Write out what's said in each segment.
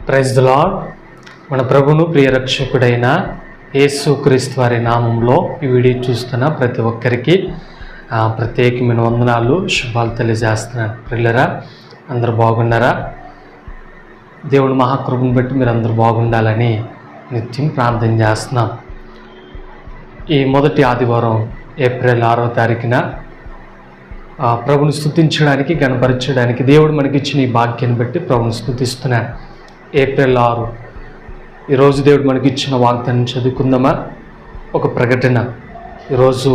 Praise the lord. మన ప్రభును ప్రియరక్షకుడైన యేసుక్రీస్తు వారి నామంలో ఈ వీడియో చూస్తున్న ప్రతి ఒక్కరికి ప్రత్యేకమైన వందనాలు, శుభాలు తెలియజేస్తున్నాను. ప్రియులరా, అందరూ బాగున్నారా? దేవుని మహాకృపను బట్టి మీరు అందరూ బాగుండాలని నిత్యం ప్రార్థన చేస్తున్నాం. ఈ మొదటి ఆదివారం ఏప్రిల్ 6వ తారీఖున ప్రభుని స్తుతించడానికి, గణపరచడానికి దేవుడు మనకిచ్చిన ఈ భాగ్యాన్ని బట్టి ప్రభుని స్తుతిస్తున్నాను. ఏప్రిల్ 6 ఈరోజు దేవుడు మనకిచ్చిన వాగ్దానం చదువుకుందామా? ఒక ప్రకటన. ఈరోజు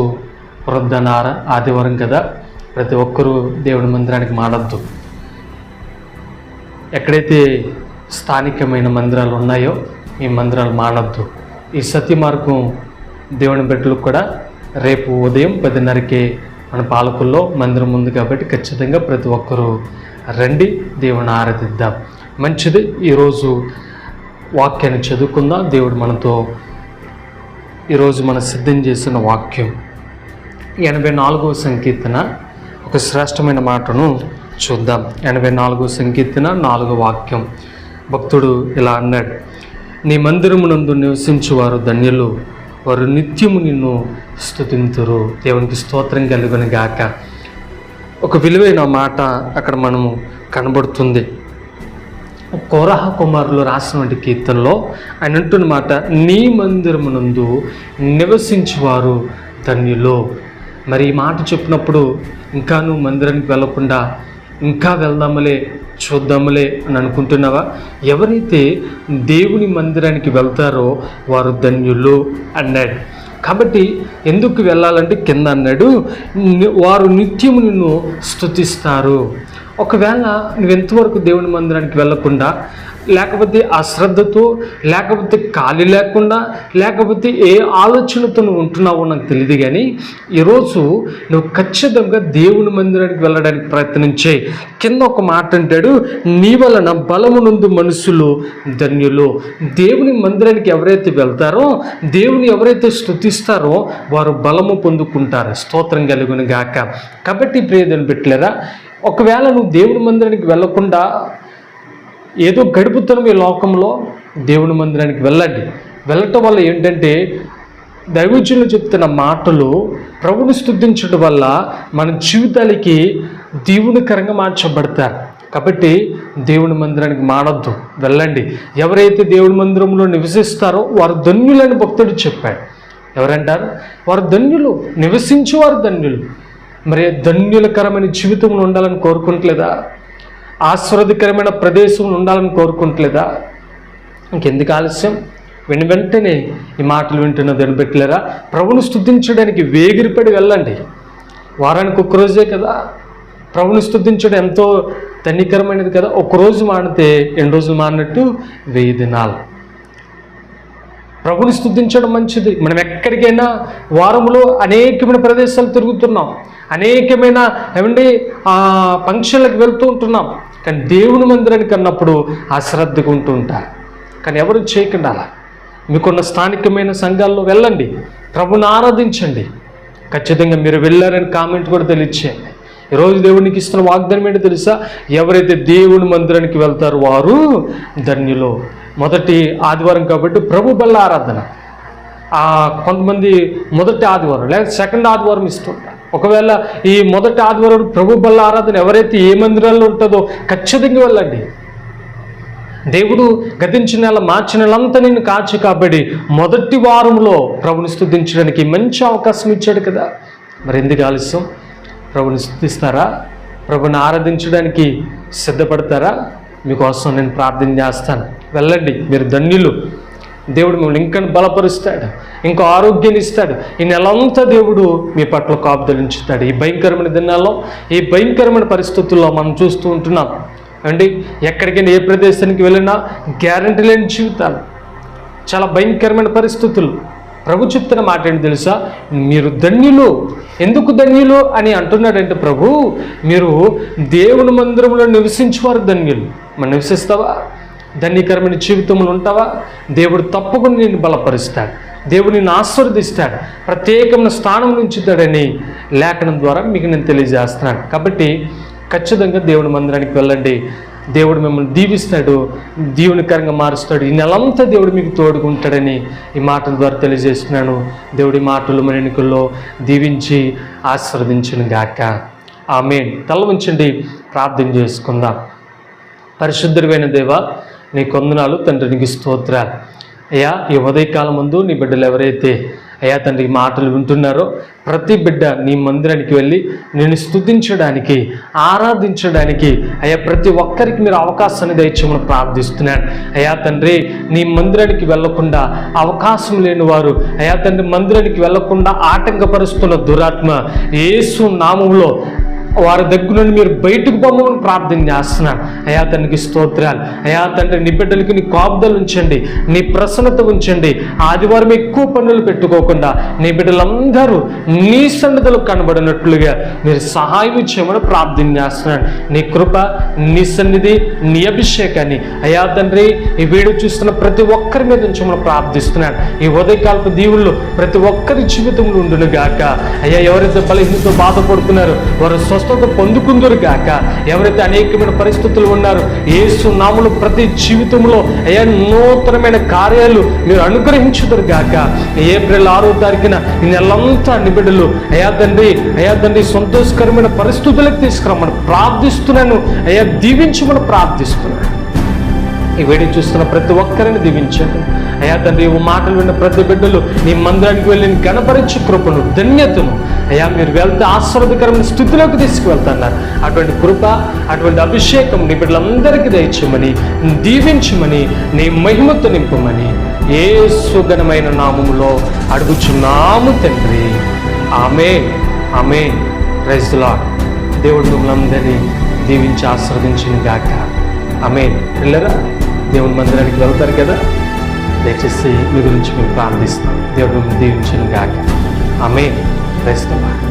పునరుద్ధాన ఆదివారం కదా, ప్రతి ఒక్కరూ దేవుడి మందిరానికి మానొద్దు. ఎక్కడైతే స్థానికమైన మందిరాలు ఉన్నాయో ఈ మందిరాలు మానొద్దు. ఈ సత్య మార్గం దేవుని బిడ్డలకు కూడా రేపు ఉదయం 10:30కే మన పాలకుల్లో మందిరం ఉంది కాబట్టి ఖచ్చితంగా ప్రతి ఒక్కరూ రండి, దేవుని ఆరాధిద్దాం. మంచిది. ఈరోజు వాక్యాన్ని చదువుకుందాం. దేవుడు మనతో ఈరోజు మనం సిద్ధం చేసిన వాక్యం 84వ సంకీర్తన, ఒక శ్రేష్టమైన మాటను చూద్దాం. 84వ సంకీర్తన 4వ వాక్యం. భక్తుడు ఇలా అన్నాడు: నీ మందిరమునందు నివసించువారు ధన్యులు, వారు నిత్యము నిన్ను స్తుతింతురు. దేవునికి స్తోత్రం కలుగును గాక. ఒక విలువైన మాట అక్కడ మనము కనబడుతుంది. కోరహ కుమారులు రాసినటువంటి కీర్తనలో ఆయన అంటున్న మాట, నీ మందిరమునందు నివసించువారు ధన్యులు. మరి ఈ మాట చెప్పినప్పుడు ఇంకా నువ్వు మందిరానికి వెళ్ళకుండా ఇంకా వెళ్దాములే, చూద్దాములే అని అనుకుంటున్నావా? ఎవరైతే దేవుని మందిరానికి వెళ్తారో వారు ధన్యులు అన్నాడు. కాబట్టి ఎందుకు వెళ్ళాలంటే కింద అన్నాడు, వారు నిత్యము నిన్ను స్తుతిస్తారు. ఒకవేళ నువ్వు ఎంతవరకు దేవుని మందిరానికి వెళ్ళకుండా, లేకపోతే అశ్రద్ధతో, లేకపోతే ఖాళీ లేకుండా, లేకపోతే ఏ ఆలోచనతో నువ్వు ఉంటున్నావో నాకు తెలియదు, కానీ ఈరోజు నువ్వు ఖచ్చితంగా దేవుని మందిరానికి వెళ్ళడానికి ప్రయత్నం చేయి. కింద ఒక మాట అంటాడు, నీ వలన బలమునందు మనుషులు ధన్యులు. దేవుని మందిరానికి ఎవరైతే వెళ్తారో, దేవుని ఎవరైతే స్తుతిస్తారో వారు బలము పొందుకుంటారు. స్తోత్రం కలుగును గాక. కాబట్టి ప్రియదని పెట్టలేరా, ఒకవేళ నువ్వు దేవుని మందిరానికి వెళ్ళకుండా ఏదో గడుపుతున్నావు ఈ లోకంలో, దేవుని మందిరానికి వెళ్ళండి. వెళ్ళటం వల్ల ఏంటంటే దైవజనులు చెప్తున్న మాటలు ప్రభుని స్తుతించడం వల్ల మన జీవితాలకి దీవునికరంగా మార్చబడతారు. కాబట్టి దేవుని మందిరానికి మానొద్దు, వెళ్ళండి. ఎవరైతే దేవుని మందిరంలో నివసిస్తారో వారు ధన్యులని భక్తుడు చెప్పాడు. ఎవరంటారు? వారు ధన్యులు, నివసించేవారు ధన్యులు. మరి ధన్యులకరమైన జీవితంలో ఉండాలని కోరుకుంటలేదా? ఆశీర్వాదకరమైన ప్రదేశంలో ఉండాలని కోరుకుంటలేదా? ఇంకెందుకు ఆలస్యం? వెంటనే ఈ మాటలు వింటున్న దాన్ని పెట్టలేరా, ప్రభుని స్తుతించడానికి వేగిరిపడి వెళ్ళండి. వారానికి ఒక్కరోజే కదా, ప్రభుని స్తుతించడం ఎంతో ధన్యకరమైనది కదా. ఒక్కరోజు మానితే ఎన్ని రోజులు మానినట్టు 1000 దినాలు. ప్రభుని స్తుతించడం మంచిది. మనం ఎక్కడికైనా వారంలో అనేకమైన ప్రదేశాలు తిరుగుతున్నాం, అనేకమైన ఫంక్షన్లకు వెళ్తూ ఉంటున్నాం, కానీ దేవుని మందిరానికి అన్నప్పుడు అశ్రద్ధగా ఉంటూ ఉంటారు. కానీ ఎవరు చేయకుండా అలా మీకున్న స్థానికమైన సంఘాల్లో వెళ్ళండి, ప్రభుని ఆరాధించండి. ఖచ్చితంగా మీరు వెళ్ళారని కామెంట్ కూడా తెలియచేయండి. ఈరోజు దేవునికి ఇస్తున్న వాగ్దానం ఏంటో తెలుసా? ఎవరైతే దేవుని మందిరానికి వెళ్తారో వారు ధన్యులు. మొదటి ఆదివారం కాబట్టి ప్రభు బల్ల ఆరాధన. కొంతమంది మొదటి ఆదివారం లేదా సెకండ్ ఆదివారం ఇస్తుంటారు. ఒకవేళ ఈ మొదటి ఆదివారం ప్రభు బల్ల ఆరాధన ఎవరైతే ఏ మందిరాల్లో ఉంటుందో ఖచ్చితంగా వెళ్ళండి. దేవుడు గతించిన నెల, మార్చి నెలంతా నిన్ను కాచి కాబట్టి మొదటి వారంలో ప్రభుని స్తుతించడానికి మంచి అవకాశం ఇచ్చాడు కదా. మరి ఎందుకు ఆలస్యం? ప్రభుని స్తుతిస్తారా? ప్రభుని ఆరాధించడానికి సిద్ధపడతారా? మీకోసం నేను ప్రార్థన చేస్తాను. వెళ్ళండి, మీరు ధన్యులు. దేవుడు మిమ్మల్ని ఇంకా బలపరుస్తాడు, ఇంకో ఆరోగ్యాన్ని ఇస్తాడు. ఈ నెలంతా దేవుడు మీ పట్ల కాపుదలించుతాడు. ఈ భయంకరమైన దినాల్లో, ఈ భయంకరమైన పరిస్థితుల్లో మనం చూస్తూ ఉంటున్నాం అండి. ఎక్కడికైనా ఏ ప్రదేశానికి వెళ్ళినా గ్యారంటీ లేని జీవితాలు, చాలా భయంకరమైన పరిస్థితులు. ప్రభు చెప్తున్న మాట ఏంటి తెలుసా? మీరు ధన్యులు. ఎందుకు ధన్యులు అని అంటున్నాడంటే ప్రభు, మీరు దేవుని మందిరంలో నివసించేవారు ధన్యులు. మనం నివసిస్తావా? ధన్యకరమైన జీవితంలో ఉంటావా? దేవుడు తప్పకుండా నిన్ను బలపరుస్తాడు, దేవుడు నిన్ను ఆశీర్వదిస్తాడు, ప్రత్యేకమైన స్థానం ఉంచుతాడని లేఖనం ద్వారా మీకు నేను తెలియజేస్తున్నాను. కాబట్టి ఖచ్చితంగా దేవుని మందిరానికి వెళ్ళండి. దేవుడు మిమ్మల్ని దీవిస్తాడు, దీవెనకరంగా మారుస్తాడు. ఈ నెలంతా దేవుడు మీకు తోడుకుంటాడని ఈ మాటల ద్వారా తెలియజేస్తున్నాను. దేవుడి మాటలు మన ఎన్నికల్లో దీవించి ఆశీర్వదించును గాక. ఆమేన్. తల ఉంచండి, ప్రార్థన చేసుకుందాం. పరిశుద్ధమైన దేవా, నీ కొందనాలు తండ్రి, నీకు స్తోత్రాలు అయ్యా. ఈ ఉదయకాలం ముందు నీ బిడ్డలు ఎవరైతే అయ్యా తండ్రి మాటలు వింటున్నారో ప్రతి బిడ్డ నీ మందిరానికి వెళ్ళి నేను స్తుతించడానికి, ఆరాధించడానికి అయ్యా ప్రతి ఒక్కరికి మీరు అవకాశాన్ని దయచేయమని ప్రార్థిస్తున్నాను. అయ్యా తండ్రి, నీ మందిరానికి వెళ్లకుండా అవకాశం లేని వారు అయ్యా తండ్రి మందిరానికి వెళ్లకుండా ఆటంకపరుస్తున్న దురాత్మ యేసు నామములో వారి దగ్గర నుండి మీరు బయటకు పొమ్మని ప్రార్థన చేస్తున్నాను. అయ్యా తండ్రికి స్తోత్రాలు. అయ్యా తండ్రి, నీ బిడ్డలకి నీ కాపుదలు ఉంచండి, నీ ప్రసన్నత ఉంచండి. ఆదివారం ఎక్కువ పనులు పెట్టుకోకుండా నీ బిడ్డలందరూ నీ సన్నిధిలో కనబడినట్లుగా మీరు సహాయం చేయమని ప్రార్థన చేస్తున్నాను. నీ కృప, నీ సన్నిధి, నీ అభిషేకాన్ని అయ్యా తండ్రి ఈ వీడియో చూస్తున్న ప్రతి ఒక్కరి మీద ఉంచమని ప్రార్థిస్తున్నాను. ఈ ఉదయకాలపు దీవుల్లో ప్రతి ఒక్కరి జీవితంలో ఉండును గాక. అయ్యా ఎవరైతే బలహీనతో బాధపడుతున్నారో వారు స్వస్థత పొందుకుందరు గాక. ఎవరైతే అనేకమైన పరిస్థితులు ఉన్నారో యేసు నామములో ప్రతి జీవితంలో అయ్యా నూతనమైన కార్యాలు మీరు అనుగ్రహించుదురు గాక. ఏప్రిల్ 6వ తారీఖున ఈ నెలంతా నీ బిడ్డలు అయ్యా తండ్రి సంతోషకరమైన పరిస్థితులకు తీసుకురమ్మని ప్రార్థిస్తున్నాను. అయ్యా దీవించమని ప్రార్థిస్తున్నాను. ఈ వీడియో చూస్తున్న ప్రతి ఒక్కరిని దీవించండి. అయ్యా తండ్రి, ఈ మాటలు విన్న ప్రతి బిడ్డలు నీ మందిరానికి వెళ్ళి గణపరిచే కృపను, ధన్యతను అయ్యా మీరు వెళ్తే ఆశీర్వాదకరమైన స్థితిలోకి తీసుకువెళ్తున్నారు. అటువంటి కృప, అటువంటి అభిషేకం నీ బిడ్డలందరికీ దయచేయమని, దీవించమని, నీ మహిమతో నింపమని యేసు ఘనమైన నామములో అడుగుచున్నాము తండ్రి. Amen. Amen. Praise the Lord. దేవుడు మిమ్మల్ని అందరినీ దీవించి ఆశీర్వదించును గాక. ఆమేన్. పిల్లరా, దేవుని మందిరానికి వెళ్తారు కదా, దయచేసి మీ గురించి మేము ప్రార్థిస్తాం. దేవుడు మిమ్మల్ని దీవించును గాక. ఆమేన్. Praise the lord.